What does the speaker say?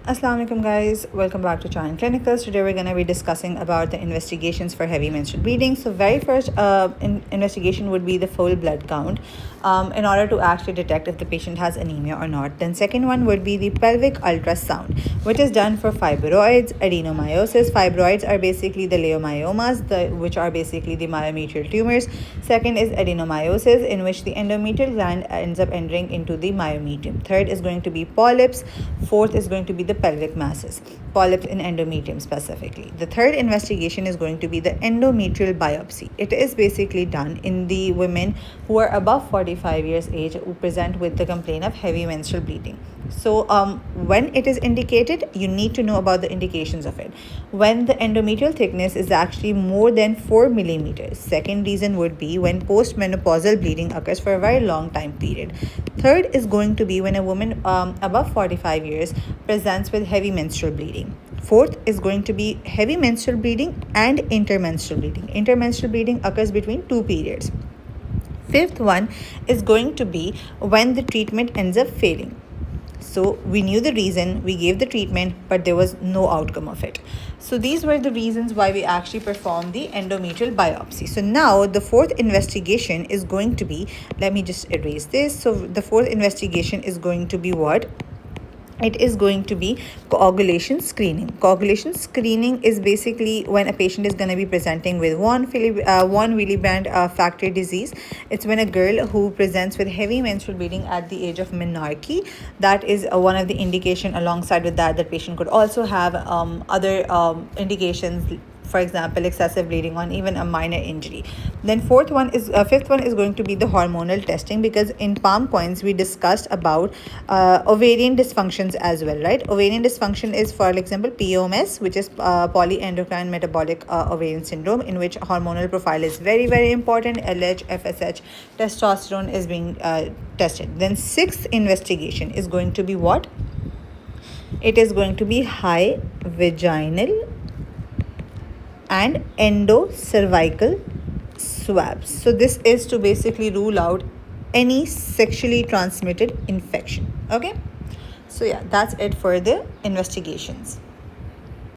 Assalamu alaikum guys, welcome back to Chai Clinicals. Today we're going to be discussing about the investigations for heavy menstrual bleeding. So very first investigation would be the full blood count in order to actually detect if the patient has anemia or not. Then second one would be the pelvic ultrasound, which is done for fibroids, adenomyosis. Fibroids are basically the leiomyomas, which are basically the myometrial tumors. Second is adenomyosis, in which the endometrial gland ends up entering into the myometrium. Third is going to be polyps. Fourth is going to be the pelvic masses, polyps in endometrium specifically. The third investigation is going to be the endometrial biopsy. It is basically done in the women who are above 45 years age who present with the complaint of heavy menstrual bleeding. So when it is indicated, you need to know about the indications of it. When the endometrial thickness is actually more than 4 millimeters. Second reason would be when postmenopausal bleeding occurs for a very long time period. Third is going to be when a woman above 45 years presents with heavy menstrual bleeding. Fourth is going to be heavy menstrual bleeding and intermenstrual bleeding. Intermenstrual bleeding occurs between two periods. Fifth one is going to be when the treatment ends up failing. So we knew the reason, we gave the treatment, but there was no outcome of it. So these were the reasons why we actually performed the endometrial biopsy. So now the fourth investigation is going to be, let me just erase this. So the fourth investigation is going to be what? It is going to be coagulation screening. Coagulation screening is basically when a patient is going to be presenting with one Willebrand factor disease. It's when a girl who presents with heavy menstrual bleeding at the age of menarche. That is one of the indication. Alongside with that, the patient could also have other indications. For example, excessive bleeding on even a minor injury. Then fifth one is going to be the hormonal testing, because in palm points we discussed about ovarian dysfunctions as well, right? Ovarian dysfunction is, for example, PMS, which is polyendocrine metabolic ovarian syndrome, in which hormonal profile is very, very important. LH, FSH, testosterone is being tested. Then sixth investigation is going to be what? It is going to be high vaginal and endocervical swabs. So this is to basically rule out any sexually transmitted infection. Okay, so yeah, that's it for the investigations.